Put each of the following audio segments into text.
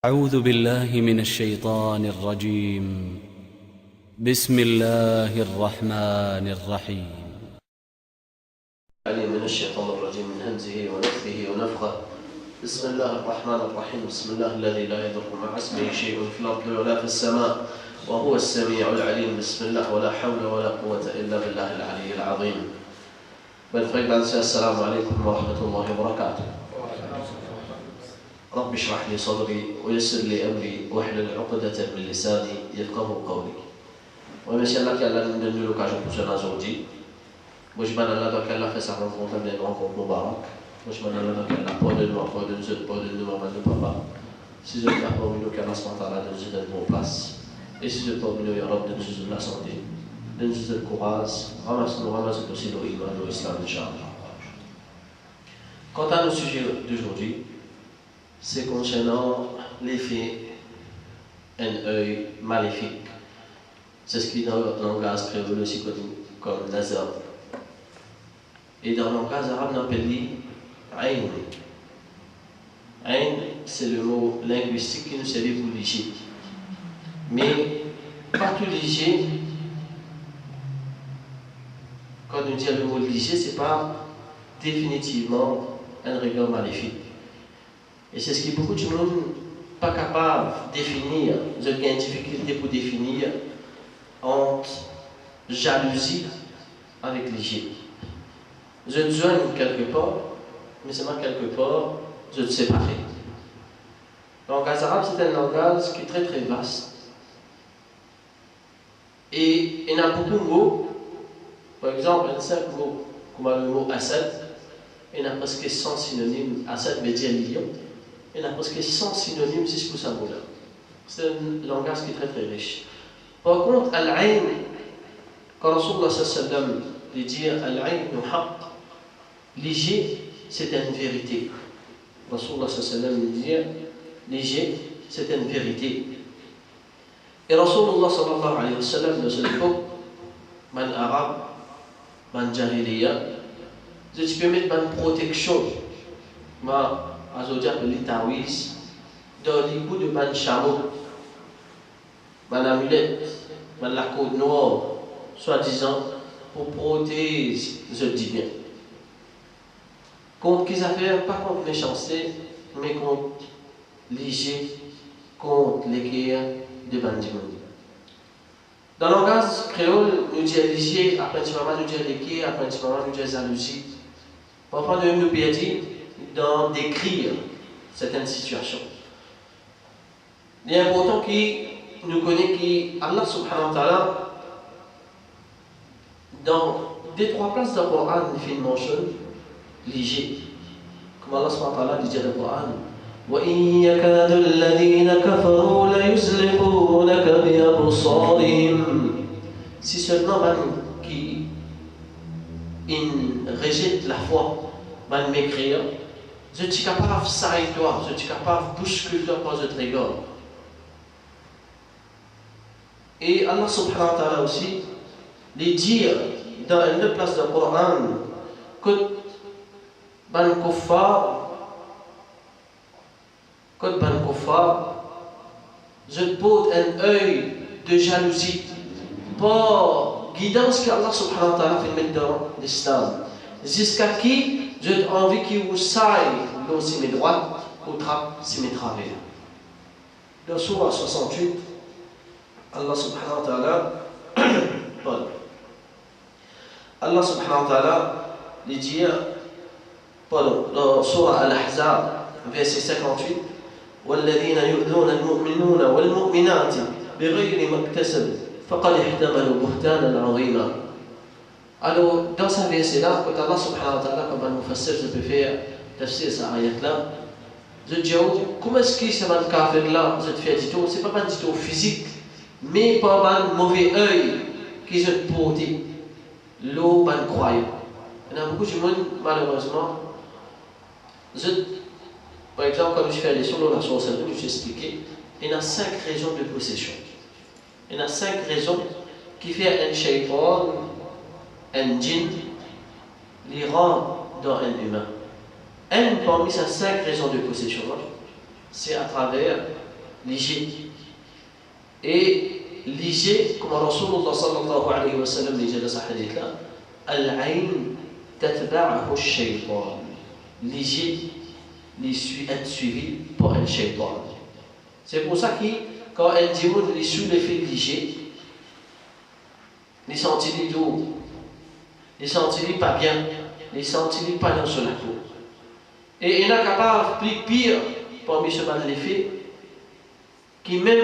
أعوذ بالله من الشيطان الرجيم. بسم الله الرحمن الرحيم. من الشيطان الرجيم من همزه ونفثه ونفخه. بسم الله الرحمن الرحيم. بسم الله الذي لا يضر مع اسمه شيء في الأرض ولا في السماء وهو السميع العليم. بسم الله ولا حول ولا قوة إلا بالله العلي العظيم. السلام عليكم ورحمة الله وبركاته. رب اشرح لي صدري ويسر لي أمري واحلل عقدة من لساني يفقهوا قولي. ومشي الله كي الله ندير l'occasion pour cela aujourd'hui. واش بان الله دوك الله fait sa rencontre avec une rencontre مبارك. واش بان الله دوك الله pour de nous pour de nous maman de papa. Si je viens pour nous qu'Allah subhanahu wa ta'ala de nous donner nos places. Et si je pour nous ya Rabb de nous donner la santé, de nous donner le courage, ramasse aussi le iman, l'islam inchallah. Quant à nos sujets d'aujourd'hui, c'est concernant l'effet un œil maléfique. C'est ce qui dans le langage créole aussi connu comme nazar. Et dans le langage arabe, on appelle ayn. Ayn, c'est le mot linguistique qui nous sert pour liger. Mais pas tout liger. Quand on dit le mot liger, ce n'est pas définitivement un regard maléfique. Et c'est ce qui beaucoup de monde pas capable de définir. Vous avez une difficulté pour définir entre jalousie avec liger. Je te joigne quelque part, mais c'est pas quelque part, je te sépare. Le langage arabe, c'est un langage qui est très très vaste. Et il y a beaucoup de mots. Par exemple, il y a 5 mots, comme le mot Assad. Il y a presque 100 synonymes. Assad veut dire lion. Il y a presque 100 synonymes juste pour ce mot-là. C'est un langage qui est très très riche. Par contre, Al-Ayn, quand Rasulullah sallallahu alayhi wa sallam dit Al-Ayn haqq, liger, c'est une vérité. Rasulullah sallallahu alayhi wa sallam dit liger, c'est une vérité. Et Rasulullah sallallahu alayhi wa sallam de cette époque, man arabe, man jahiliya, je peux mettre une protection, ma azodia de l'itaouis, dans les coups de man chameau, man amulette, man la côte noire, soi-disant, pour protéger, je dis bien. Contre qu'ils affaires, pas contre méchanceté, mais contre liger, contre les guerres de bandits. Dans le langage créole, nous disons liger, après nous disons les guerres, après nous disons jalousie. Parfois, nous perdons dans décrire certaines situations. Il est important que nous connaissons qu'Allah subhanahu wa ta'ala, dans 2-3 places dans le Coran, il fait une mention liger. Comme Allah subhanahu wa ta'ala dit dans le Coran, وَإِن يَكَادُ الَّذِينَ كَفَرُوا لَيُزْلِقُونَكَ بِأَبْصَارِهِمْ. Si seulement qui rejette la foi, m'écrire, je suis capable de ça et toi, je suis capable de bousculer toi par votre égard. Et Allah subhanahu wa ta'ala aussi, les dire dans une autre place du Coran que ban kuffar, je pose un œil de jalousie pour guidance que Allah subhanahu wa ta'ala fait mettre dans l'islam. Jusqu'à qui j'ai envie qu'il vous saille l'eau si mes droites ou trappe si mes travers. Dans Surah 68, Allah subhanahu wa ta'ala Allah subhanahu wa ta'ala dit dans Surah Al-Ahzab verset 58 والذين يؤذون المؤمنون والمؤمنات بغير ما اكتسبوا فقد احتملوا بهتانا عظيما. Alors dans ce verset-là, quand Allah subhanahu wa ta'ala, comme un mufassir, je peux faire tafsir cette ayat-là, je dis comment est-ce que ce kafir-là, je te fais du tout, c'est pas du tout physique, mais pas un mauvais œil qui se porte l'eau ban croyant. Il y a beaucoup de monde, malheureusement, par exemple, comme je fais aller sur la source, je vais expliquer, il y a 5 raisons de possession. Il y a 5 raisons qui font un shaytan, un djinn, les rend dans un humain. Un parmi ces 5 raisons de possession, c'est à travers liger. Et liger, comme Rasulullah sallallahu alayhi wa sallam dit dans ce hadith-là, Al-ayn tatba'ahu ash-shaytan. Liger, être suivi par un shaytan. C'est pour ça que quand un démon est sous l'effet liger, il sentit doux, il sentit pas bien, il sentit pas dans son peau. Et il n'a capable plus pire parmi ce mal l'effet, qui même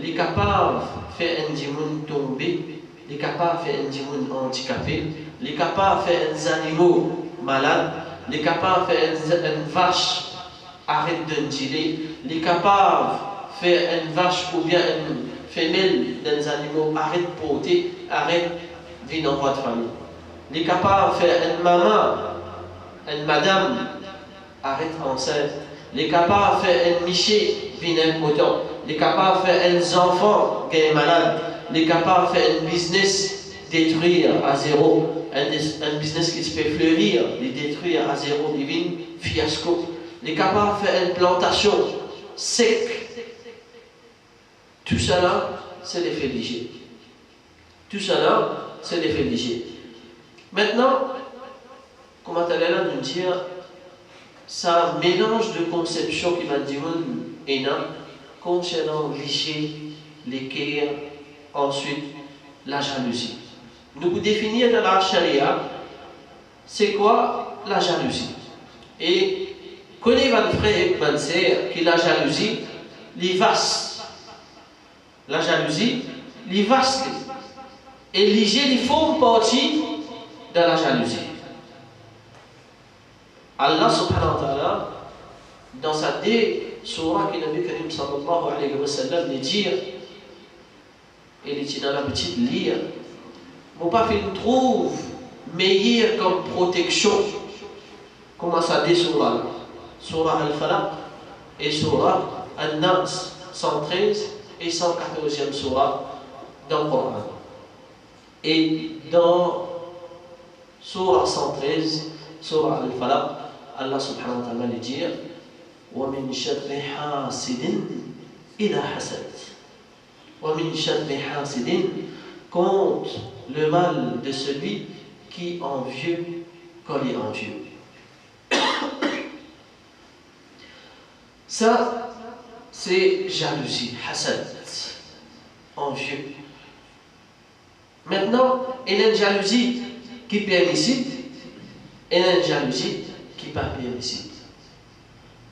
est capable de faire un démon tomber, il est capable de faire un démon handicapé, il est capable de faire des animaux malades, il est capable de faire une vache arrête d'un gilet, il est capable de faire une vache ou bien une femelle d'un animal arrête de porter, arrête de vivre dans votre famille. Il est capable de faire une maman, une madame arrête enceinte. Il est capable de faire un miché, vivre un poton. Il est capable de faire un enfant qui est malade. Il est capable de faire un business détruire à zéro. Un business qui se fait fleurir, les détruire à zéro, divine, fiasco. Il est capable de faire une plantation sec. Tout cela, c'est l'effet liger. Tout cela, c'est l'effet liger. Maintenant, comment allez-là nous dire, ça mélange de conceptions qui m'a dit concernant liger, l'équerre, ensuite la jalousie. Nous pouvons définir dans la charia, c'est quoi la jalousie. Et connaît votre frère et votre sœur que la jalousie, les vaste. La jalousie, les vaste. Et liger, ils font partie de la jalousie. Allah subhanahu wa ta'ala, dans sa surah que Nabi Karim sallallahu alayhi wa sallam dit, il est dans la petite lire, mon pas fait trouve meilleur comme protection. Comment ça dit surah? Surah Al-Falaq et surah An-Nas 113 et 114e surah dans le Coran. Et dans surah 113, surah Al-Falaq, Allah subhanahu wa ta'ala dit وَمِنْ شَرِّ حَاسِدٍ إِذَا حَسَدٍ وَمِنْ شَرِّ حَاسِدٍ contre le mal de celui qui est envieux quand il est envieux. Ça, c'est jalousie, hasad, envieux. Maintenant, il y a une jalousie qui est permissible et il y a une jalousie qui n'est pas permissible.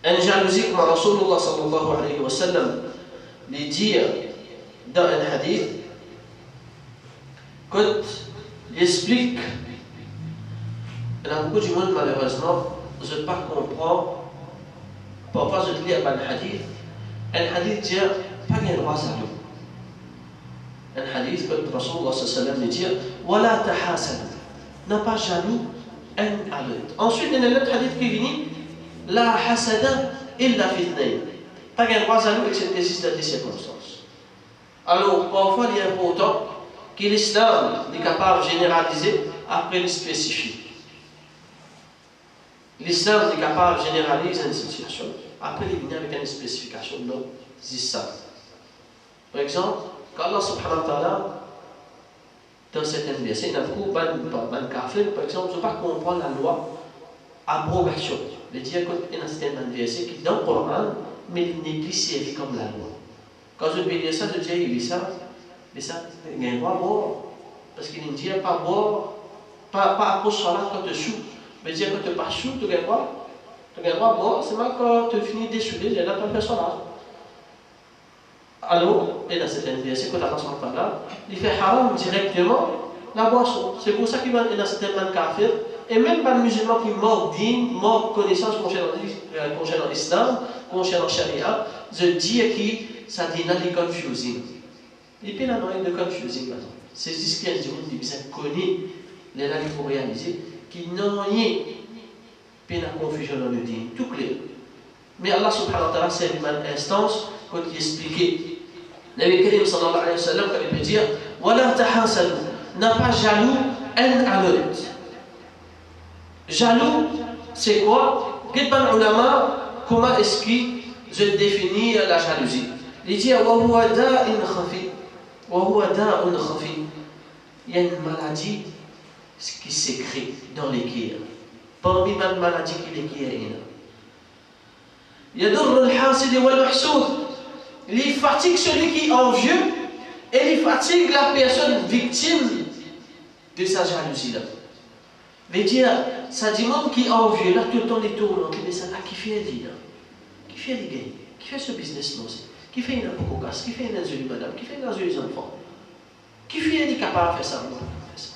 Une jalousie, comme Rasulullah sallallahu alayhi wa sallam lui dit dans un hadith, quand il explique, il y a beaucoup de monde malheureusement, je ne pas comprendre, parfois je lis un hadith dit, pas qu'il y a droit à l'eau. Un hadith, quand Rasulullah sallallahu alayhi wa sallam dit, Wala tahasad, n'a pas jaloux un à l'autre. Ensuite, il y a un autre hadith qui vient, La hasada illa fitnayn. Pas qu'il y a droit à l'eau, excepté si c'est des circonstances. Alors, parfois, il est important que l'islam est capable de généraliser après le spécifier. L'islam est capable de généraliser une situation, après il vient avec une spécification. Non, c'est ça. Par exemple, quand Allah subhanahu wa ta'ala, dans certains versets, il y a beaucoup de kafir, par exemple, je ne veux pas comprendre la loi abrogation. Le dire qu'il y a certains versets qui dans le Coran, mais il n'est plus servi comme la loi. Quand je vais dire ça, je dis, il dit ça, mais ça, il y a un droit à boire. Parce qu'il ne dit pas boire, pas approche salat quand tu sous. Mais dire que tu n'es pas sous, tu as le droit. Tu as le droit à boire, c'est même quand tu finis d'essouder, il y a là, tu fais salat. Alors, et dans certaines versets, quand Allah subhanahu wa ta'ala, il fait haram directement la boisson. C'est pour ça qu'il va dans certains kafir, et même pas de musulmans qui mordent digne, mordent connaissance concernant l'islam, concernant Sharia, je dis que ça dit là, les confusing. Il y a de confusing maintenant. C'est ce qu'il y a des gens qui bien connus, les là, il faut réaliser, qui n'ont rien, pas de confusion dans le digne, tout clair. Mais Allah subhanahu wa ta'ala, c'est une instance, quand il expliquait, Nabi Karim sallallahu alayhi wa sallam, quand il peut dire, Wala tahasadu, n'a pas jaloux un à l'autre. Jaloux, c'est quoi? Qu'est-ce que ulama, comment est-ce que je définis la jalousie? Il dit وهو داء خفي وهو داء خفي. Il y a une maladie qui s'écrit dans l'équerre. Parmi les maladies qui l'équerre, يضر الحاسد والمحسود. Il fatigue celui qui est envieux et il fatigue la personne victime de sa jalousie là. Veut dire, ça dit monde qui est envieux là tout le temps il tourne, mais ça qui fait là, qui fait les gains, qui fait ce business là aussi, qui fait une apocaucasse, qui fait une jolie madame, qui fait une jolie enfant, qui fait est capable de faire ça, non, faire ça.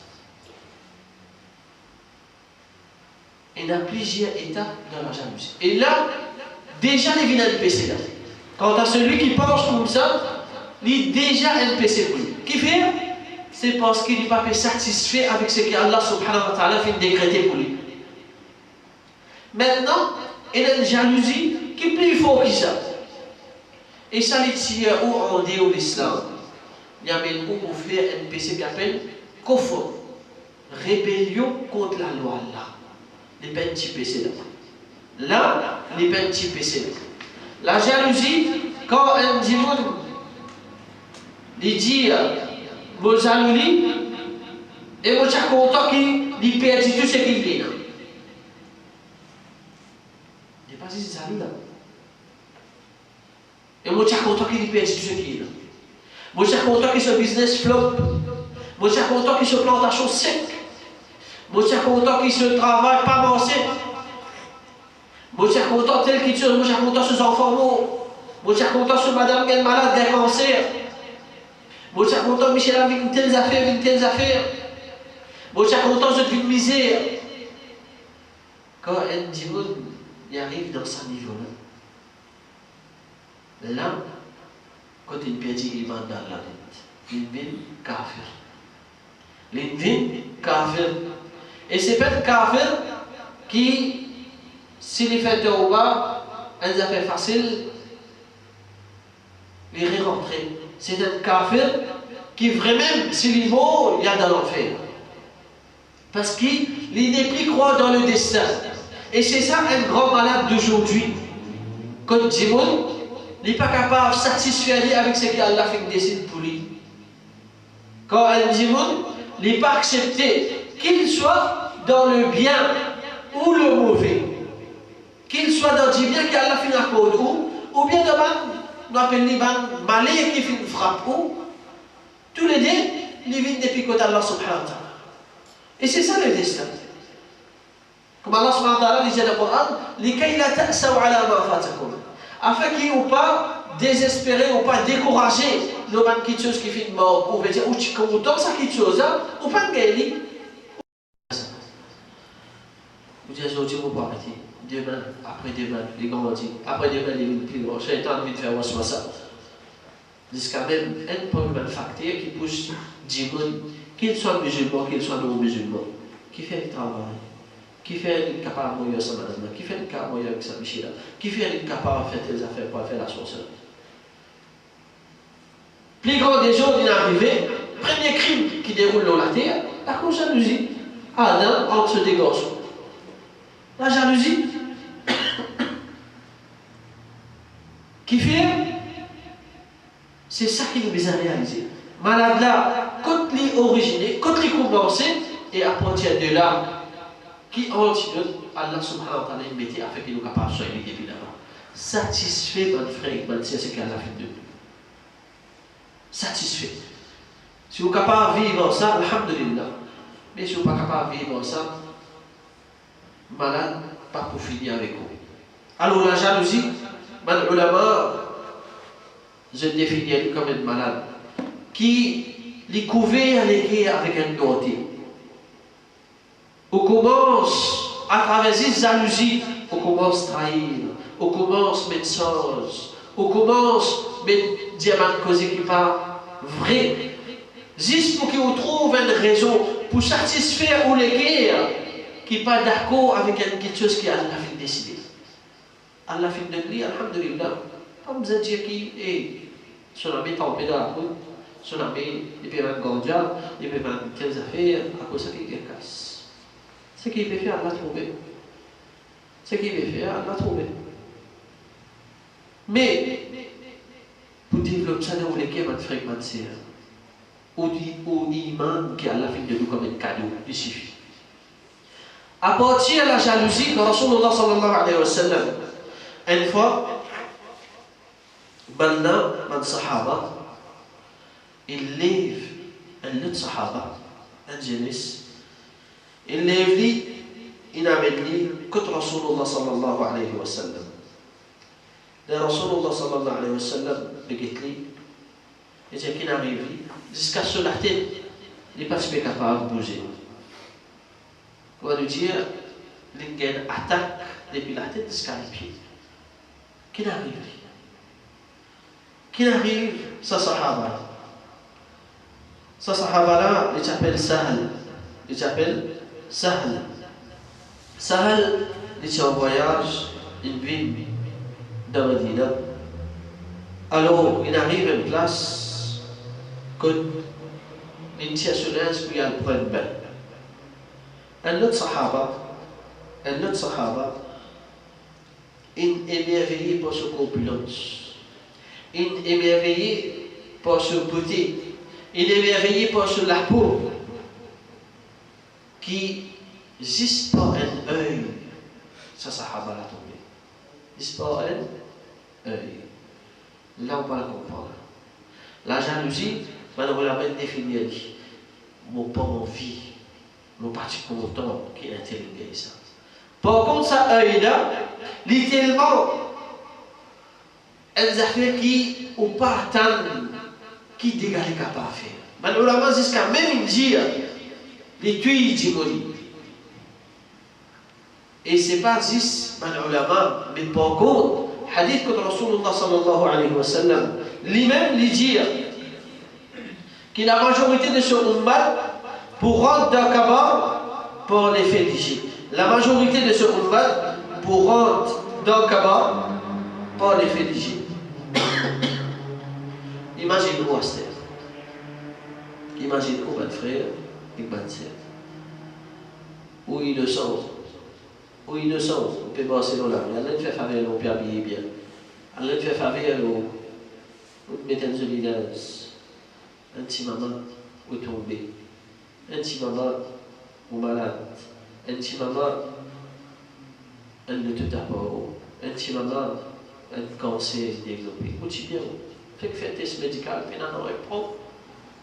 Il y a plusieurs étapes dans la jalousie. Et là, déjà les vignes NPC là. Quant à celui qui pense comme ça, il est déjà NPC pour lui. Qui fait? C'est parce qu'il n'est pas satisfait avec ce qu'Allah subhanahu wa ta'ala fait décréter pour lui. Maintenant, il y a une jalousie qui est plus forte que ça. Et ça, les tirs où on dit au l'islam, il y a même où on fait un NPC qui appelle Kofr, rébellion contre la loi Allah. Les petits PC là. Là, les petits PC là. La jalousie, quand un dimanche, il dit, vous jalousie, et vous êtes content qu'il perd tout ce qu'il dit. Il n'est pas si jaloux là. Et vous êtes content qu'il perd tout ce qu'il dit. Vous êtes content que ce business flop. Vous êtes content que ce plantation sec. Vous êtes content que ce travail pas avancé. Vous êtes content tel qu'il tue. Vous êtes content ce enfant mort. Vous êtes content ce madame qui est malade d'un cancer. Vous êtes content Michel avec une telle affaire, une telle affaire. Vous êtes content de vie de misère. Quand un dimanche il arrive dans ce niveau-là, là, quand il perd l'imam dans la tête, il vient kafir. Il vient kafir. Et c'est pas le kafir qui, s'il est fait de Oba, un affaire facile, il est rentré. C'est un kafir qui vraiment, s'il est mort, il y a dans l'enfer. Parce qu'il n'est plus croire dans le destin. Et c'est ça un grand malade d'aujourd'hui. Quand Djimoun, il n'est pas capable de satisfaire avec ce qu'Allah fait décide pour lui. Quand un Djimoun, il n'est pas accepté, qu'il soit dans le bien ou le mauvais. Qu'il soit dans le bien qu'Allah fait un code ou bien on appelle les malais qui fait une frappe ou tous les deux, ils viennent depuis côté Allah subhanahu wa ta'ala. Et c'est ça le destin. Comme Allah subhanahu wa ta'ala disait dans le Coran, لِكَيْ لَا تَأْسَوْا عَلَى مَا فَاتَكُمْ. Afin qu'ils n'ont pas désespéré ou pas découragé le man quelque chose qui fait une mort ou veut dire ou tu content ça quelque chose ou pas gagner. Vous dites aujourd'hui vous pas arrêter. Demain, après-demain, les grandis, après-demain, les plus grands. J'ai temps de faire ça. Jusqu'à même un problème facteur qui pousse Djimoun, qu'il soit musulman, qu'il soit non musulman, qui fait le travail, qui fait le capable de sa madame, qui fait le capable avec sa Michela, qui fait le capable de faire des affaires pour faire la sorcellerie. Plus grand des gens qui sont arrivés, premier crime qui déroule dans la terre, la cause de jalousie. Adam entre des garçons. La jalousie. Qui fait, c'est ça qui nous a réalisé. Malade là, quand il est originé, quand il est commencé, et à partir de là, qui antidote, Allah subhanahu wa ta'ala mettait afin qu'il nous capable de soigner depuis là-bas. Satisfait, mon frère, c'est ce qu'Allah fait de nous. Satisfait. Si vous êtes capable de vivre ça, alhamdulillah. Mais si vous n'êtes pas capable de vivre ça, malade, pas pour finir avec vous. Alors la jalousie, les ulama, je définis comme un malade qui les couvert les guerres avec un doigté. On commence à travers ces jalousies, on commence à trahir, on commence à mettre mensonge, on commence à mettre dire une cause qui n'est pas vraie. Juste pour qu'on trouve une raison pour satisfaire ou les guerres qui n'est pas d'accord avec quelque chose qui a décidé. Allah fait de lui, alhamdulillah. Pas besoin de dire qui est. Son ami tombé dans la route, son ami, il peut faire ganja, il peut faire telles affaires, à cause de ce qu'il casse. Ce qu'il peut faire, Allah trouvé. Ce qu'il peut faire, Allah trouvé. Mais, pour pour développer ça dans lesquels on fréquente. Ou iman qui a la fin de nous comme un cadeau, il suffit. À partir de la jalousie, quand Rasulullah sallallahu alayhi wa sallam, une fois, maintenant, un sahaba, il lève un autre sahaba, un jeunesse, il lève lui, il amène lui, contre Rasulullah sallallahu alayhi wa sallam. Le Rasulullah sallallahu alayhi wa sallam, il dit lui, il dit qu'il arrive jusqu'à sur la tête, il n'est pas capable de bouger. On va lui dire, l'ingène attaque depuis la tête jusqu'à les pieds. Qui arrive? Qui arrive? Ça sahaba. Ça sahaba là, il s'appelle Sahal. Il s'appelle Sahal. Sahal, il est en voyage, il vit dans Medina. Alors, il arrive à une place que il tient sur l'aise pour y aller prendre un bain. Un autre sahaba, il est émerveillé par sa corpulence, il est émerveillé par sa beauté, il est émerveillé par la peau, qui, juste par un œil, ça sahaba l'a tombé. Juste par un œil. Là, on va le comprendre. La jalousie, on la même définir. Mon pas envie. Mon parti content qui est intelligent ça. Par contre, ça œil-là, littéralement, elles affaires qui ou pas attendre, qui dégagent les capables à faire. Malheureusement, jusqu'à même dire, les tuiles d'Imoli. Et c'est pas juste, malheureusement, mais par contre, hadith que Rasulullah sallallahu alayhi wa sallam, lui-même lui dit que la majorité de ce ummat, pour rentrer dans Kaaba, pour les féliciter. La majorité de ce ummat, pour rentrer dans Kaaba, pour les féliciter. Imaginez-vous à cette. Imaginez-vous votre frère et votre sœur. Où ils le sont. Où ils le sont. On peut passer dans la rue. Allah fait faveur, on peut habiller bien. Allah fait faveur, on met un solidage. Un petit maman, où tomber. Un petit maman, ou malade. Un petit maman, elle ne te tape pas. Un petit maman, un cancer développé. Où tu viens? Fait que fait test médical, puis non, reprend.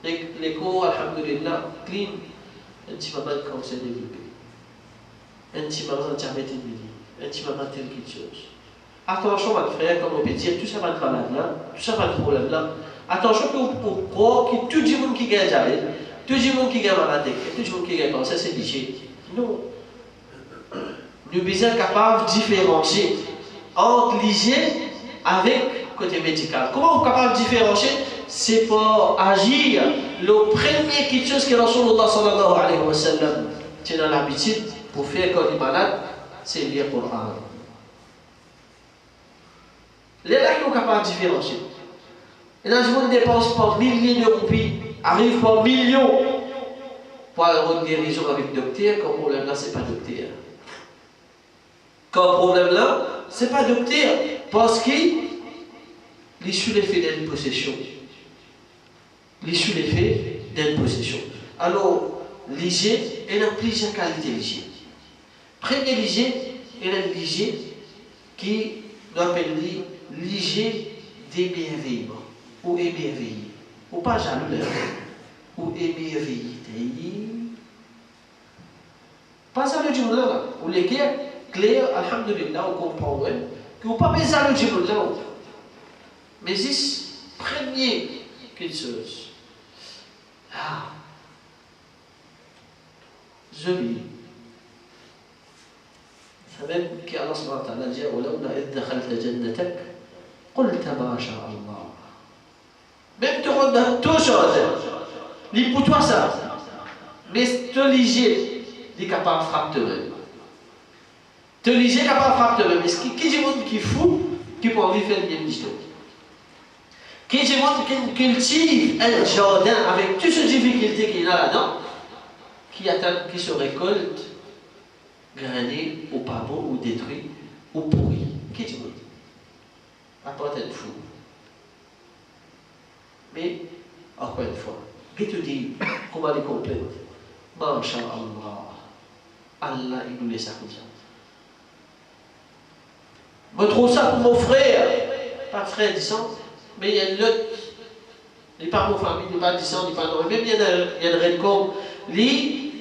L'écho, alhamdulillah, clean. Un petit maman, un cancer développé. Un petit maman, un diabète de un petit maman, telle quelque chose. Attention, votre frère, comme on peut dire, tout ça va être malade là, tout ça va être problème là. Attention pour croire que tout le monde qui gagne diabète, tout le monde qui gagne maladie, tout le monde qui gagne cancer, c'est léger. Non. Nous sommes capables de différencier entre l'hygiène avec le côté médical. Comment on est capable de différencier? C'est pour agir. Le premier quelque chose que Rasulullah sallallahu alayhi wa sallam tient dans l'habitude pour faire quand il est malade, c'est lire le Coran. Les gens qui sont capables de différencier. Et là, je dépense par milliers de roupies, arrive par millions pour avoir une guérison avec le docteur. Comme problème là, ce n'est pas docteur. Comme problème là, ce n'est pas docteur. Parce qu'il est sous l'effet d'une possession. Il est sous l'effet d'une possession. Alors, l'hygiène, elle a plusieurs qualités d'hygiène. Première hygiène, elle a une hygiène qui nous appelle l'hygiène d'émerveillement. Ou émerveillé. Ou pas jaloux, ou émerveillé. Pas ça le jaloux là. Ou les clair, alhamdulillah, on comprend que vous ne pouvez pas jaloux jaloux là. Mais c'est premier quelque chose. Ah. Joli. C'est même qu'Allah subhanahu wa ta'ala dit ولولا إذ دخلت جنتك قلت ما شاء الله. Même te rendre tout chose. Dis pour toi ça. Mais te liger, dis capable de frapper même. Te liger capable de frapper même. Mais qui dit monde qui est fou, qui peut envie de faire une histoire. Qui dit monde qui cultive un jardin avec toutes ces difficultés qu'il y a là-dedans, qui attend, qui se récolte, grané ou pas bon, ou détruit, ou pourri. Qui dit monde? À part être fou. Mais, encore une fois, je te dis, comment les complète? Masha'Allah. Allah, il nous laisse comme ça. Je trouve ça pour mon frère, pas frère disant, mais il y a une lutte. Il n'est pas mon famille, il n'est pas disant, il n'est pas non. Même il y a une reine comme lui,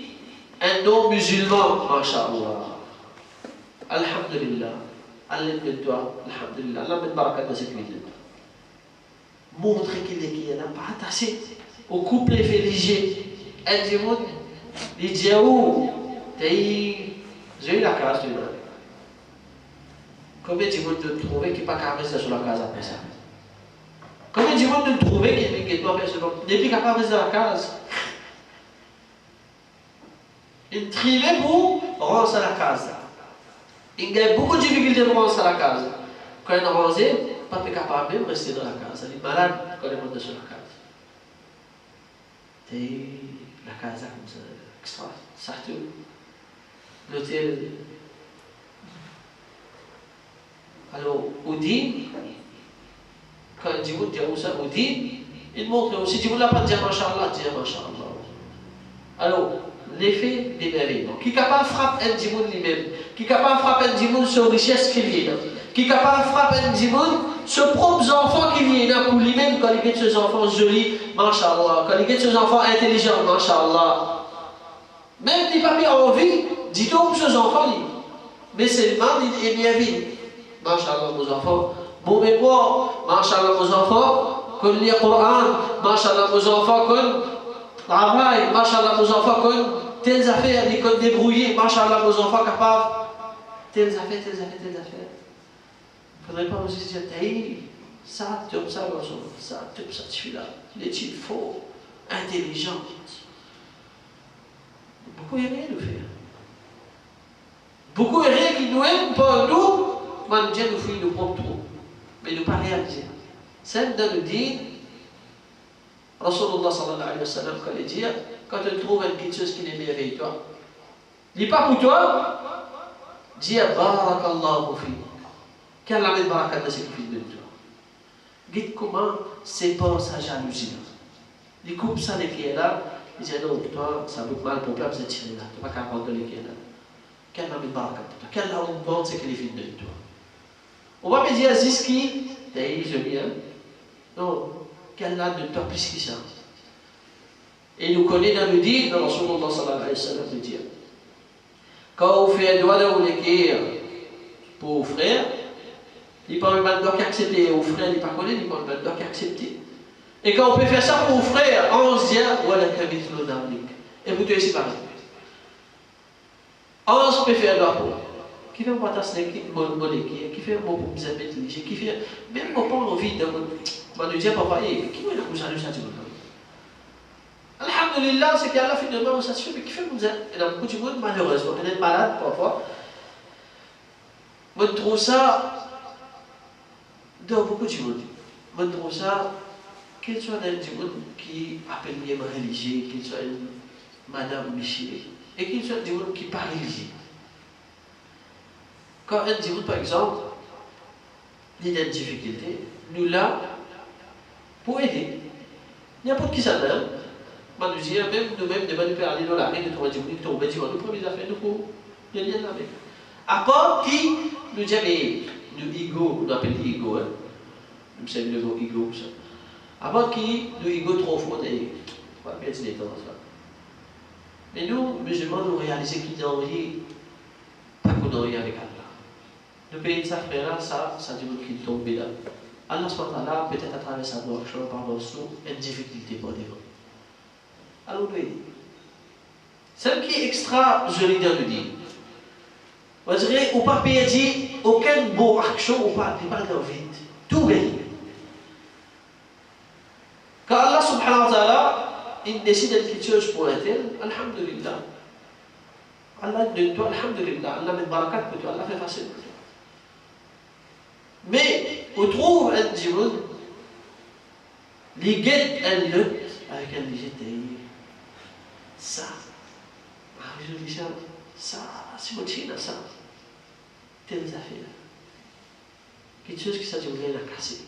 un non-musulman, masha'Allah. Alhamdulillah. Allah me doit, alhamdulillah. Allah me barakat dans cette vie. Montrer qu'il est qui est là, pas attaché au couple privilégié. Un du monde, il dit où j'ai eu la case, tu vois. Combien de monde de trouver qui n'est pas capable de rester sur la case après ça? Combien de monde de trouver qui n'est pas capable de rester sur la case? Il trivait pour rentrer à la case. Il y a beaucoup de difficultés pour rentrer à la case. Quand il rentre, il n'est pas capable de rester dans la case. Il est malade quand il rentre sur la case. Et la case comme ça, extra, ça tout. L'hôtel. Alors, Oudin, quand il dit ça, Oudin, il montre aussi, si vous ne l'avez pas dit Masha'Allah, dire Masha'Allah. Alors, l'effet d'émerveillement. Qui est capable de frapper un dimoun lui-même, qui est capable de frapper un dimoun sur la richesse qu'il y a, qui est capable de frapper un dimoun sur ses propres enfants qu'il y a pour lui-même, quand il est de ses enfants jolis, Masha'Allah, quand il est de ses enfants intelligents, Masha'Allah. Même il n'a pas mis envie, dis-toi pour ses enfants, mais c'est le mal, il est bien vie. Masha'Allah, mes enfants, bon mémoire, Masha'Allah, mes enfants, qu'on lit le Coran, Masha'Allah, mes enfants, qu'on travaille, Masha'Allah, mes enfants, qu'on telles affaires, des codes débrouillés, Masha'Allah, mes enfants capables, telles affaires. Il ne faudrait pas aussi dire, ça, tu observes, ça, tu observes, celui-là, il est-il faux, intelligent. Beaucoup de rien de faire. Beaucoup de rien qui nous aiment, pas nous, mais Dieu nous fait nos propres trous. Mais nous ne pas réaliser. C'est dans le dire, Rasulullah sallallahu alayhi wa sallam, quand il dit, quand tu trouves quelque chose qui est merveilleux, toi, dis pas pour toi, dis Barakallahu fi. Qu'Allah met barakat dans cette vie de toi. Dites comment sépare sa jalousie. Il coupe ça les pieds là, il dit non, toi, ça vaut mal pour toi, vous êtes tiré là, tu n'es pas capable de les pieds là. Qu'Allah met barakat pour toi. Qu'Allah augmente ce qu'il est fait de toi. On va me dire Ziski, je viens. Non, qu'Allah ne toi plus que ça. Et nous connaissons dans le dit de Rasulullah sallallahu alayhi wa sallam de dire quand on fait un doigt de l'équerre pour vos frères, il parle pas de accepter aux frères, il parle il parle pas de accepter. Et quand on peut faire ça pour vos frères, on se dit voilà que et vous devez séparer. On se peut faire là pour. Qui fait un patas molécule, qui fait un mot pour vous intelligent, qui fait même pas envie de me dire papa, qui est là pour ça de Alhamdulillah, c'est qu'Allah finalement ça se fait, mais qui fait vous il y a beaucoup de monde malheureusement, on est malade parfois. Moi je trouve ça dans beaucoup de monde. Moi je trouve ça qu'il soit dans du monde qui appelle bien religieux, qu'il soit une madame Michel, et qu'il soit du monde qui pas religieux. Quand un dit, par exemple, il a une difficulté, nous là, pour aider. N'importe qui ça donne. Nous disons, même nous-mêmes, de nous parler dans la rue, nous trouvons des gens qui tombent, nous prenons des affaires, nous pouvons les liens avec. À part qui nous dit, mais nous ego, nous appelons ego, nous savons le mot ego, ça. À part qui nous ego trop fort, et on va bien dire dans ça. Mais nous, musulmans, nous réalisons qu'il n'y a rien, pas qu'on n'a rien avec Allah. Le pays de sa frère, ça dit qu'il tombe là. Allah subhanahu peut-être à travers sa workshop, par nos sous, une difficulté pour des gens. Alors, oui. Celle qui est extra jolie dans le dit. On dirait, au papier dit, aucun beau action, on parle de vite. Tout gagné. Quand Allah subhanahu wa ta'ala, il décide de quelque chose pour la terre, alhamdulillah. Allah de toi, alhamdulillah. Allah met barakat pour toi, Allah fait facile pour toi. Mais, on trouve un djimoun, les guettes, un lutte avec un végétal. Ça, ça, c'est mon chien, ça. Telles affaires. Quelque chose qui s'agit de la casser.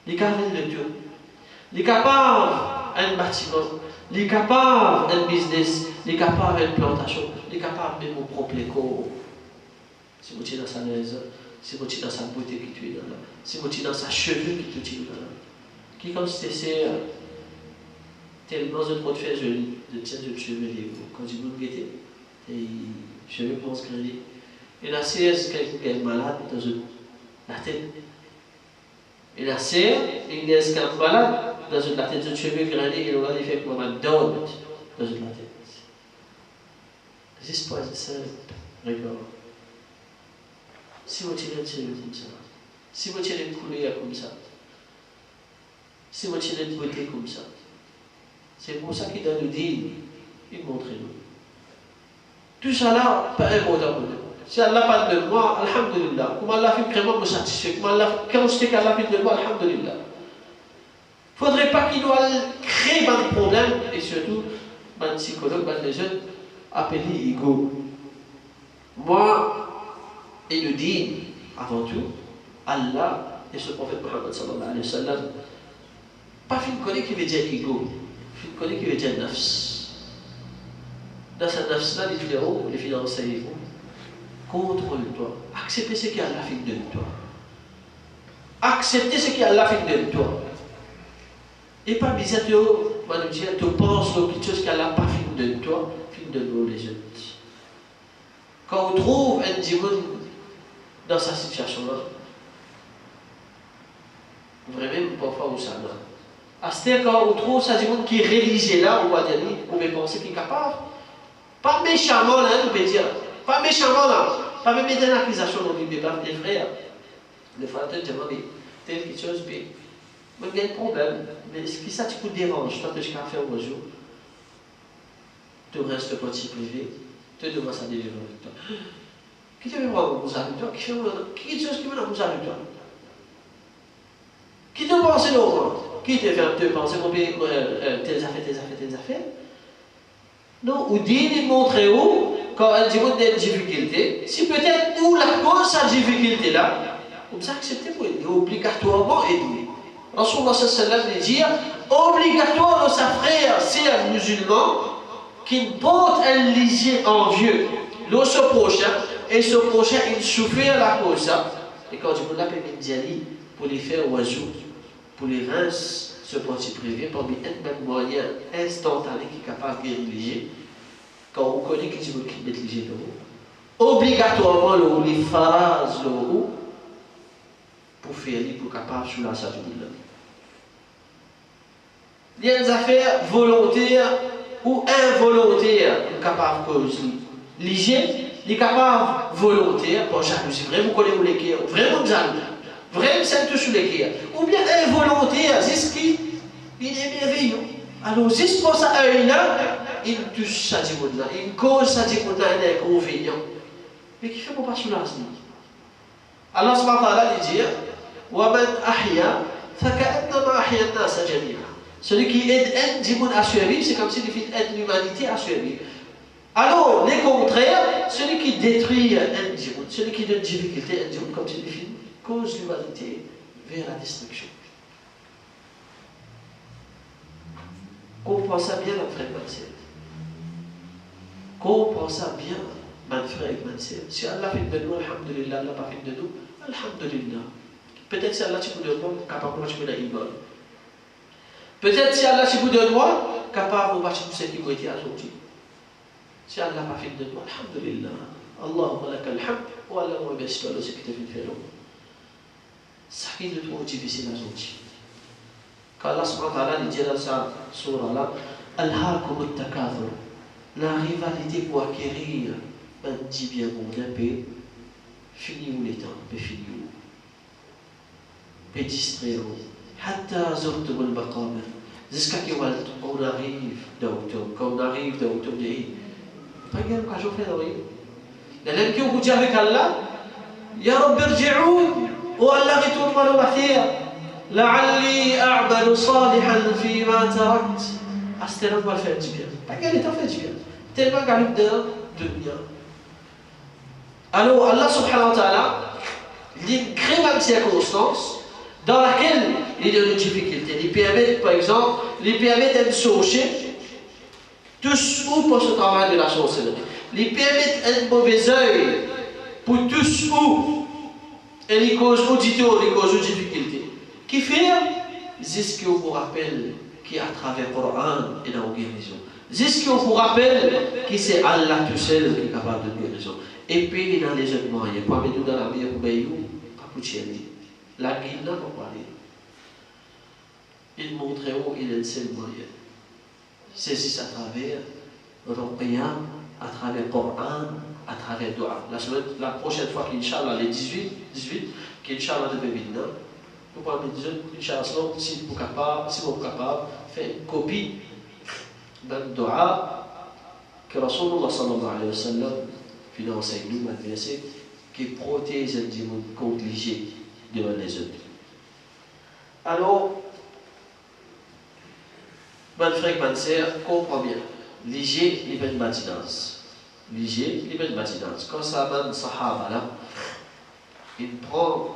Les carvés de Dieu. il est capable d'un bâtiment, il est capable d'un business, il est capable d'une plantation, il est capable de mon propre écho. Si vous êtes dans sa maison, si vous êtes dans sa beauté qui tue là, si vous êtes dans sa cheveux qui tue là, qui comme si c'est tellement de trop de faire joli, de tiens de cheveux quand tu vous guettez, et cheveux pensent grandir. Et la CS, quelqu'un qui est malade dans la tête. Et la serre, il est malade dans la tête de cheveux grandir, et on a fait comme un donut dans la tête. Juste pour être simple, regarde. Si vous tirez une cheveux comme ça, si vous tirez une couleur comme ça, si vous tirez une beauté comme ça, c'est pour ça qu'il doit nous dire, il montre nous. Tout ça là, pas important pour nous. Si Allah parle de moi, alhamdulillah. Comme Allah fait vraiment me satisfaire, quand je sais qu'Allah parle de moi, alhamdulillah. Il ne faudrait pas qu'il doit créer des problèmes, et surtout, les psychologues, les jeunes, appelés ego. Moi, et nous dit, avant tout, Allah et ce prophète Muhammad sallallahu alayhi wa sallam, pas fin connaît qui veut dire ego, fin connaît qui veut dire nafs. Dans sa nafs-là, les fléaux, les finances, contrôle-toi. Acceptez ce qu'Allah fait de toi. Acceptez ce qu'Allah fait de toi. Et pas bizarre, tu penses quelque chose qu'Allah n'a pas fait de toi, fait de nous les jeunes. Quand on trouve un démon dans sa situation-là, vraiment, parfois, on s'en a. C'est-à-dire, quand on trouve ça démon qui est religieux là, on va dire, on peut penser qu'il est capable. Pas méchamment là, on peut dire. Pas méchamment là. Pas même mettre une accusation dans le débat des frères. Les frères te demandent telle quelque chose, mais il y a un problème. Mais ce qui ça te dérange, toi, que je peux faire un jour, tu restes petit privé, tu devras ça délivrer avec toi. Qui te veut prendre vous avec toi? Qui est ce qui veut vous avec toi? Qui te pense l'autre? Qui te fait te penser combien tes affaires? Non, ou dit, montrer où, quand on dit qu'il y a une difficulté, si peut-être nous, la cause de cette difficulté-là, comme ça, acceptez pour aider, obligatoirement aider. Rasulullah sallallahu alayhi wa sallam dit, obligatoire de sa frère, c'est un musulman, qui porte un lisier envieux, l'autre ce prochain, et ce prochain, il souffre la cause. Et quand on l'appelle Diali, pour les faire oiseaux, pour les rinces, ce petit privé, parmi un même moyen instantané qui est capable de guérir, quand on connaît qu'il veut qu'il mette les obligatoirement, les phases, pour faire, pour capable de soulager sa vie. Il y a des affaires volontaires ou involontaires, capable de cause. L'hygiène, il est capable volontaire, pour jalousie, vraiment connaître les cœurs, vraiment jaloux. Vraiment, c'est tout sur les cœurs. Ou bien involontaire, c'est ce qui il est merveilleux. Alors, juste pour ça, il touche ça, il cause ça, un inconvénient. Mais qui fait pour pas soulager? Allah subhanahu wa ta'ala dit وَمَنْ أَحْيَا فَكَأَنَّمَا أَحْيَا النَّاسَ جَمِيعًا. Celui qui aide un démon à survivre, c'est comme s'il aide l'humanité à survivre. Alors, le contraire, celui qui détruit un démon, celui qui donne difficulté à un démon, comme il cause l'humanité vers la destruction. Comprends ça bien, mon frère Mansel. Comprends ça bien, mon frère Mansel. Si Allah fait de nous, alhamdulillah, Allah n'a pas fait de nous, alhamdulillah. Peut-être si Allah te donne moi, capable de me donner une. Peut-être si Allah te donne moi, capable de me faire une sécurité aujourd'hui. Si Allah n'a pas fait de nous, alhamdulillah. Allahumma laka alhamd, wa Allahumma baisse Allah ce qui te fait faire. Ça qui nous trouve difficile aujourd'hui. Allah subhanahu wa ta'ala dit dans sa surah-là, Al-Hakum al-Takathur, la rivalité pour acquérir un petit bien bon, un peu, fini où les temps, peu fini où, peu distraire où, hatta zurtum al-Baqamir, jusqu'à qu'on arrive d'octobre, quand on arrive d'octobre, regarde quand je fais d'arriver. La même qui on dit avec Allah, Ya Rabbi rji'oun, ou Allah retourne-moi le bâtir. لعلي أعمل صالحا فيما تركت أستلم ما fait du bien pas qu'elle est en fait du bien tellement qu'elle est de bien alors Allah subhanahu wa ta'ala il crée même circonstance dans laquelle il y a une difficulté. Les permettent, par exemple, les permettent de saucher tous ou pour ce travail de la sorcellerie. Les permettent un mauvais œil pour tous ou et les causes auditeurs, les causes de difficultés. Qui fait, c'est ce qu'on vous rappelle qui à travers le Coran et dans la guérison. C'est ce qu'on vous rappelle qui c'est Allah tout seul qui est capable de guérison. Et puis, il y a les autres moyens. Pas mettre dans la vie pour payer, pas pour tirer. La guide là, pour parler. Il montre où il est le seul moyen. C'est juste à travers le Ruqya, à travers le Coran, à travers le Dua. La prochaine fois qu'Inch'Allah, les 18, qu'Inch'Allah devait venir, nous pouvons dire, Inch'Allah, si vous êtes capable, faire une copie d'un Dua que Rasulullah sallallahu alayhi wa sallam, puis enseigne-nous, verset, qui protège les démons contre les jets devant les autres. Alors, mon frère, ma sœur, comprends bien. L'IG, il y a une matinance. L'IG, il y a une matinance. Quand ça va, Sahaba là, il prend,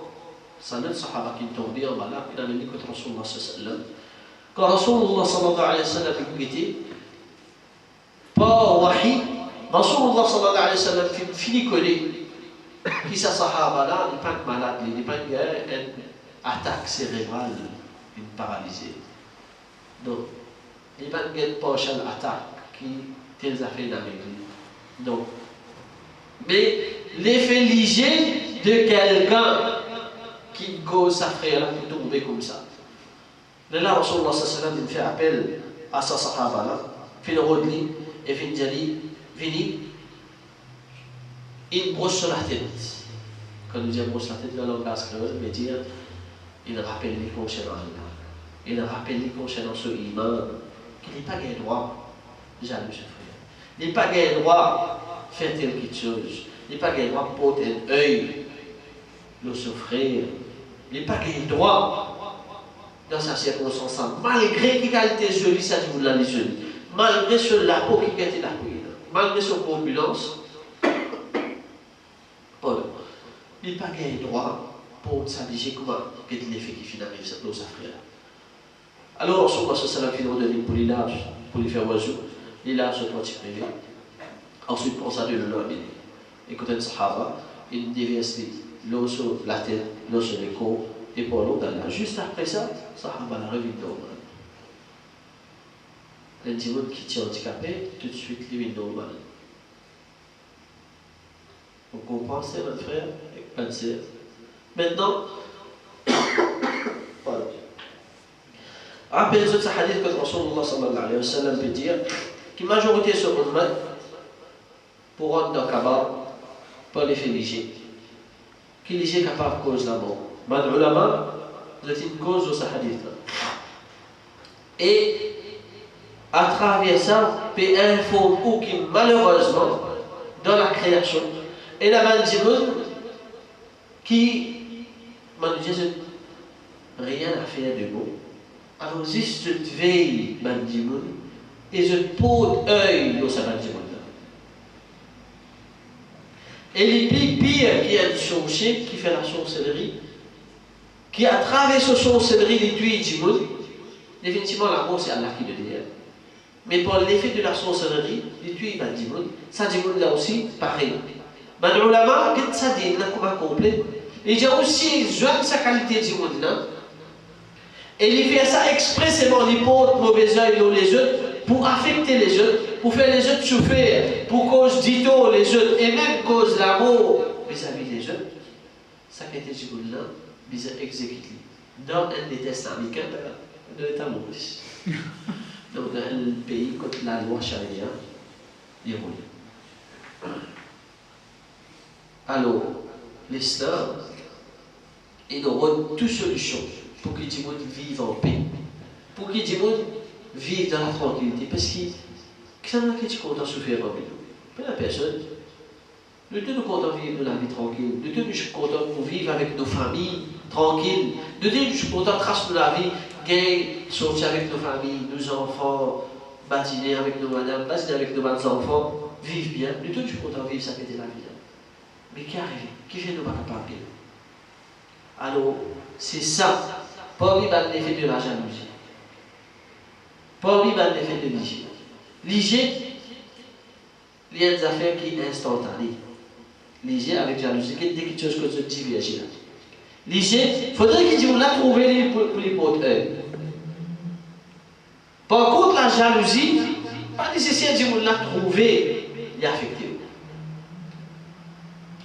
ça n'est Sahaba qui tombe en bas là, il a mis contre Rasulullah sallallahu alayhi wa sallam. Quand Rasulullah sallallahu alayhi wa sallam est quitté, pas wahi, Rasulullah sallallahu alayhi wa sallam finit coller. Qui ça Sahaba là, il n'est pas malade, il n'est pas une attaque cérébrale, une paralysée. Donc, il n'y a pas une poche à l'attaque qui telle affaire avec lui. Donc, mais l'effet léger de quelqu'un qui cause sa frère pour tomber comme ça. Là, Rasulullah sallallahu alayhi wa sallam fait appel à sa Sahaba là, fait le rodli et fait vini, il brosse sur la tête. Quand nous disons brosse la tête, dans le langage créole, mais dire, il rappelle les concernant Allah. Il rappelle les concernant ce imam, qu'il n'est pas gagné droit, jamais ce frère. Il n'est pas gagné droit de faire telle quelque chose. Il n'est pas gagné droit de porter un œil, de souffrir. Il n'est pas gagné droit dans sa circonstance, malgré qu'il a été joli, ça dit vous l'avez joli. Malgré la peau qui a été la peau, malgré son corpulence, il n'a pas gagné droit pour s'habiller comme l'effet qui finalise dans sa frère. Alors, Rasulullah sallallahu alayhi wa sallam pour les larges, pour les faire oiseaux, les larges sont partis privés. Ensuite, pour ça, de le nommer. Et quand un sahaba, il déverse l'eau sur la tête, l'eau sur les corps, et pour l'eau d'Allah. Juste après ça, sahaba la revient normal. Un dimanche qui tient handicapé, tout de suite, il est normal. Vous comprenez, c'est votre frère et votre sœur. Maintenant, voilà. Rappelez-vous de ce hadith que Rasulullah sallallahu alayhi wa sallam peut dire que la majorité sur l'umma pour rendre capable pas les féliciter. Qui est capable de cause la mort. Man ulama, c'est une cause de ce hadith. Et à travers ça, peut informer qui malheureusement dans la création et la man qui m'a dit rien à faire de bon. Alors juste je te veille man et je te pose œil dans sa man. Et les pires qui a du sorcier qui fait la sorcellerie, qui à travers ce sorcellerie les tuer du monde, définitivement la mort c'est Allah qui le dit. Mais pour l'effet de la sorcellerie, les tuer man du monde, ça du monde là aussi pareil. Man ulama, qu'est-ce que ça dit là comme un complet? Il dit aussi joindre sa qualité du monde là. Et il fait ça expressément, il porte mauvais œil dans les autres pour affecter les autres, pour faire les autres souffrir, pour cause d'ito les autres, et même cause l'amour vis-à-vis des autres. Ça qui était du monde là, ils exécutent. Dans un des tests américains de l'État Maurice. Donc dans un pays contre la loi charia, il roule. Alors, l'islam, il aura deux solutions pour que les gens vivent en paix, pour que les gens vivent dans la tranquillité. Parce que ça n'a pas été content de souffrir avec nous. Pas la personne. Nous sommes contents de vivre dans la vie tranquille. Nous sommes contents de vivre avec nos familles tranquilles. Nous sommes contents de tracer la vie, gay, sortir avec nos familles, nos enfants, badiner avec nos madames, badiner avec nos enfants, vivre bien. Nous sommes contents de vivre ça, c'était la vie. Mais qui arrive? Qui fait nous pas capables? Alors, c'est ça. Pas l'effet de la jalousie. Pas l'effet de l'IG. L'IG, il y a des affaires qui sont instantanées. L'IG avec jalousie, il y a des choses que je diverge là. L'IG, il faudrait qu'il l'a trouvé pour les porteurs. Par contre, la jalousie, pas nécessaire de l'a trouvé, il est affecté.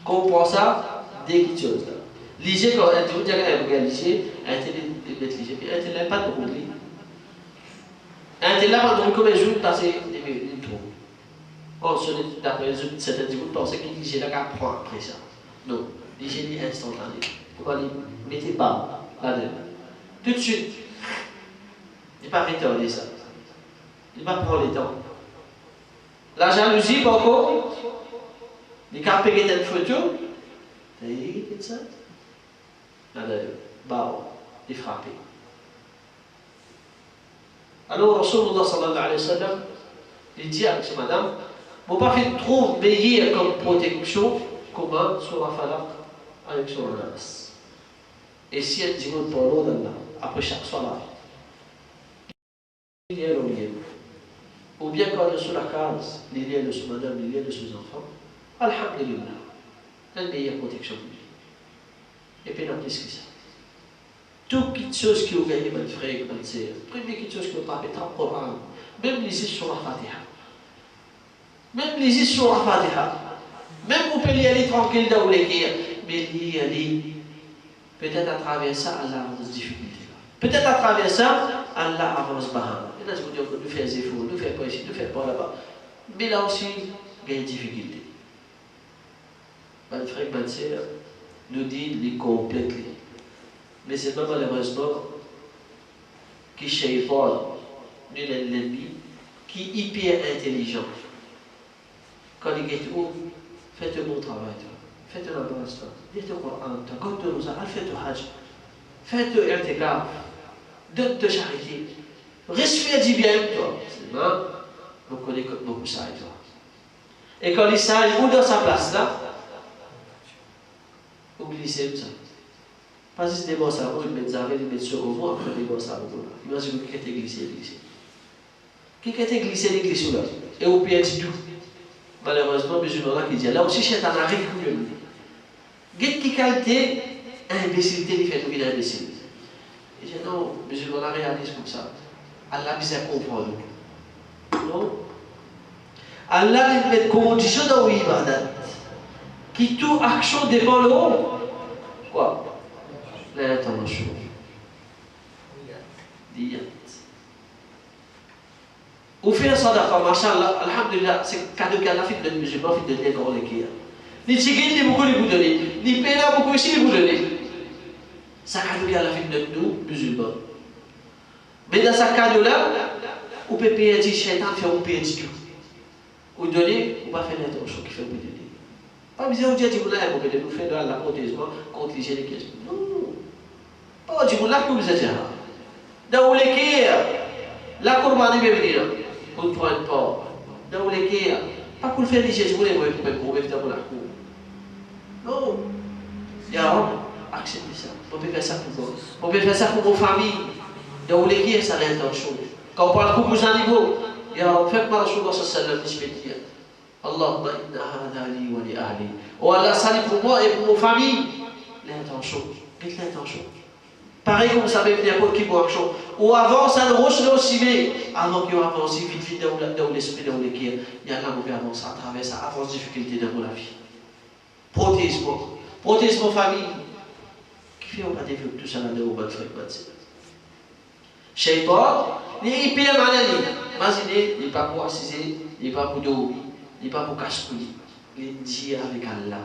Comprends ça, des choses là. L'IG, quand on dit que l'IG, elle n'est pas de drôle. Elle n'est pas de drôle comme un jour passé des trous. Or, d'après certains gens, pensent que l'IG là apprend après ça. Non, l'IG est instantané. Pourquoi ne mettez pas là-dedans? Tout de suite. Il n'est pas retarder ça. Il ne va pas prendre le temps. La jalousie, par contre, il n'y a pas une photo. Il y a ça. Là-dedans, il frappe. Alors, Rasulullah sallallahu alayhi wa sallam, il dit à cette madame, vous ne pouvez pas faire trop meilleur comme protection comment sur la falak avec son nas. Et si elle dit pour l'eau d'Allah, après chaque soir, il y a l'olive. Ou bien quand elle est sur la case, il y a de son madame, il y a de ses enfants, alhamdulillah, la meilleure protection. Et puis, non plus que ça. Toutes les choses qui ont gagné, mes frères et mes sœurs, première chose qui ont tapé dans le Coran, même les sur la Fatiha. Même les sur la Fatiha. Même vous pouvez y aller tranquille dans les guerres, mais y aller. Peut-être à travers ça, Allah avance difficulté. Peut-être à travers ça, Allah avance bahana. Et là, je vous dis, nous faisons des efforts, nous faisons pas ici, nous faisons pas là-bas. Mais là aussi, il y a des difficultés. Mes frères et mes sœurs, nous disent les complètes. Mais c'est pas malheureusement qui Shaytan, l'ennemi, qui est hyper intelligent. Quand il dit, oh, faites un bon travail, toi. Faites un bon instant. Dites au Coran, quand tu nous as fait un hajj, faites un irtikaf, donne-te charité. Reste fait du bien, toi. Sinon, vous connaissez beaucoup ça, toi. Et quand il s'arrive où dans sa place là, vous glissez ça. Pas si c'est des bons savons, ils mettent ça, ils mettent sur le mot, après des bons savons. Imaginez qui était glissé. Qui était glissé là. Et au pied du tout. Malheureusement, les musulmans qui disent, là aussi, c'est un arrêt couleur. Quelle qualité, imbécilité, il fait tout qu'il est imbécile. Il dit, non, les musulmans réalisent comme ça. Allah bisa comprendre. Non. Allah il met condition dans l'ibadat. Qui toute action dépend de l'eau. Quoi? L'intention. Diyat. Ou faire sadaqa, mashallah, alhamdulillah, c'est cadeau qu'Allah fait de musulmans, fait de l'école les kia. Les tigres, les beaucoup les vous donner. Les pénas, beaucoup aussi les vous donner. Ça cadeau qu'Allah fait de nous, musulmans. Mais dans ce cadeau-là, vous pouvez payer du shaitan, faire vous payer du tout. Vous donnez, vous ne pouvez pas faire l'intention qui fait vous donner. Pas besoin de dire que vous avez fait de la protègement contre l'hygiène des questions. Non. Pas dire que vous avez fait. Dans les kia, la courbanée va venir. Vous ne prenez pas. Dans les kia, pas pour faire l'hygiène, vous avez fait pour la cour. Non. Il y a acceptez ça. Vous pouvez faire ça pour vous. Vous pouvez faire ça pour vos familles. Dans les kia, ça a l'intention. Quand on parle pour vous à niveau, il y a faites-moi Rasulullah sallallahu alayhi wa sallam. Allahumma inna hada li wa li ahli. Oh Allah, salut pour moi et pour mon famille. L'intention. Faites l'intention. Pareil comme ça, même n'importe qui boit chaud. Ou avant, ça ne roche aussi, mais avant qu'il avance vite dans l'esprit, dans l'équipe, il y a là où on avance à travers ça, avance difficulté dans la vie. Protège-moi. Protège mon famille. Qui fait on va développer tout ça là dans votre fréquence. Shaitan, il est hyper malade. Imaginez, il n'est pas pour assiser, il n'est pas pour dormir, il n'est pas pour cache-couille. Il est dit avec Allah,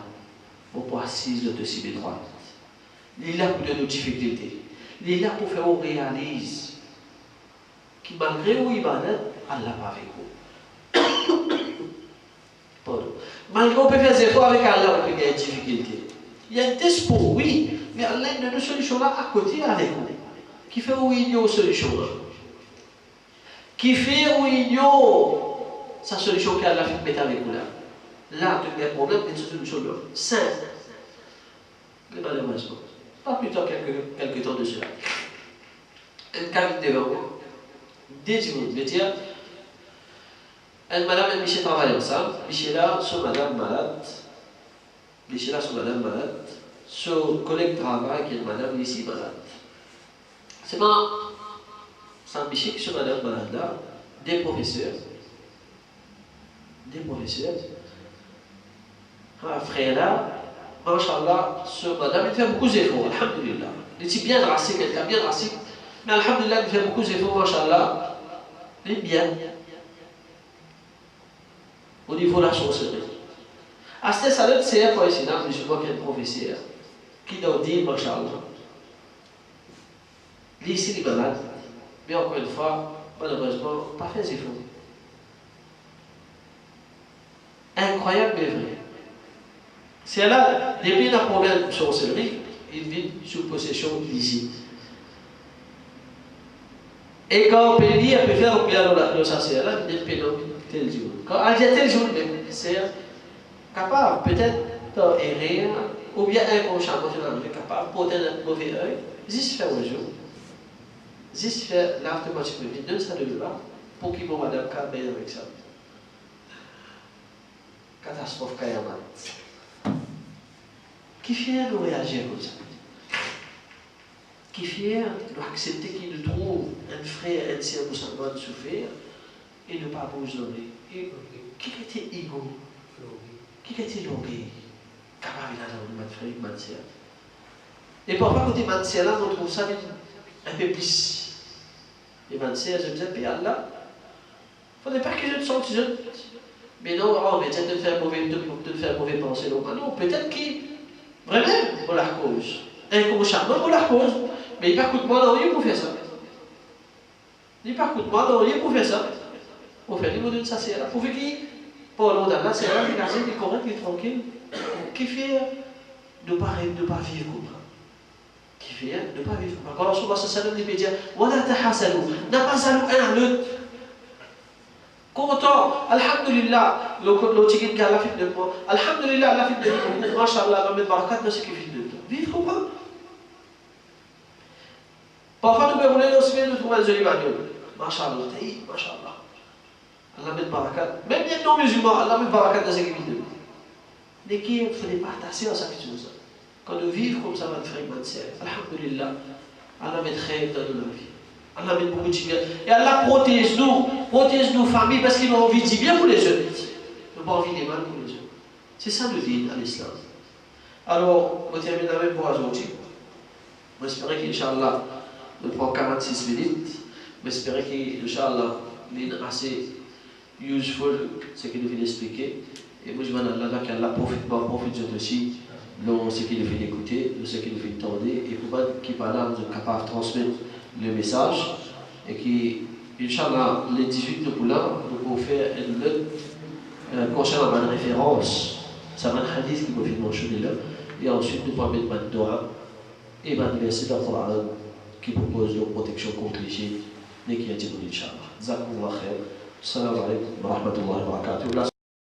pour assiser de cible droite. Il est là pour de nos difficultés. Il est là pour faire qu'on réalise que malgré où il va, Allah va avec vous. Pardon. Malgré qu'on peut faire des efforts avec Allah, on peut gagner des difficultés. Il y a un test pour oui, mais Allah a une solution là à côté avec vous. Qui fait où il y a une solution là. Qui fait où il y a sa solution qu'Allah fait mettre avec vous là. Là, tu as un problème, il y a une solution là. Simple. Mais malheureusement. pas plus tard quelques temps de cela. Un cas devant moi, des jours, je dire, une madame et Michel travaillent ensemble, Michel là, son madame malade, Michel là, son madame malade, son collègue travaille qui est madame ici malade. C'est pas sans Michel qui sont madame malade là, des professeurs, un frère là, Masha'Allah, ce madame, il fait beaucoup d'efforts, alhamdulillah. Il est bien drastique, quelqu'un bien drastique, mais alhamdulillah, il fait beaucoup d'efforts, Masha'Allah, il est bien. Au niveau de la sorcellerie. À ce stade, c'est un point sinon, je vois qu'il y a un professeur qui doit dire, Masha'Allah, lui ici, il est malade, mais encore une fois, malheureusement, pas fait d'efforts. Incroyable, mais vrai. C'est là, depuis la problème de sorcellerie, il vit sous possession visite. Et quand on peut dire, on peut faire bien le sorcier, là, il peut tel jour. Quand il y a tel jour, c'est capable peut-être d'errer, ou bien inconsciemment, il est capable, pour tenir un mauvais œil, juste faire un jour, juste faire l'automatique, il donne ça de là, pour qu'il m'en madame bien avec ça. Catastrophe Kayamat. Qui fier de réagir comme ça? Qui fier d'accepter qu'il nous trouve un frère, un sœur musulman souffrir et ne pas vous donner? Qui était égo? Qui était l'orgueil? Capable de notre frère, notre sœur. Et parfois, quand on est sœur là, on trouve ça un peu plus. Et ma sœur, je me disais, Allah, il ne faudrait pas que je te sente jeune. Mais non, on va dire de faire mauvais penser. Non, peut-être qu'il vraiment pour la cause. Inconsciemment pour la cause. Mais il n'y a pas de moi dans rien pour faire ça. Il n'y a pas de moi dans rien pour faire ça. Pour faire les mots de ça, c'est là. Pour faire qui, pour l'autre, c'est là, il est correct, il est tranquille. Qui fait de ne pas vivre comme ça. Qui fait de ne pas vivre comme ça. Quand Rasulullah sallallahu alayhi wa sallam dit, Wala tahasalu, n'a pas salu un à l'autre. Content, alhamdulillah, le chicken qui a la fille de moi, alhamdulillah, la fille de moi, mashallah, la barakat de ce qui vit de toi. Vivre comme ça. Parfois, nous pouvons nous trouver un joli bagnole. Mashallah, mashallah. Allah met barakat. Même les non-musulmans, Allah met barakat de ce qui vit de nous. Mais qui il faut partager à chaque chose. Quand nous vivons comme ça, notre frère, notre sœur, alhamdulillah, Allah met très dans notre vie. Allah met beaucoup de bien. Et Allah protège nos familles parce qu'ils ont envie de bien pour les jeunes. Ils n'ont pas envie de mal pour les jeunes. C'est ça le din à l'islam. Alors, on termine avec pour aujourd'hui. J'espère qu'Inch'Allah, nous prend 46 minutes. J'espère qu'Inch'Allah, il est assez useful ce qu'il nous vient d'expliquer. Et moi, je demande à Allah qu'Allah profite aussi de ce qu'il nous fait d'écouter, de ce qu'il nous fait de tendre. Et pour qui par là, nous sommes capables de transmettre le message et qui, Inch'Allah, les 18 de Poula, nous pouvons faire une note concernant ma référence, ça va un hadith qui peut faire mentionner là, et ensuite nous pouvons mettre ma doa et ma verset dans le Coran qui propose une protection contre les djinns, mais qui a dit Inch'Allah. Zakumullah khair. Assalamu alaikum wa rahmatullahi wa barakatuh.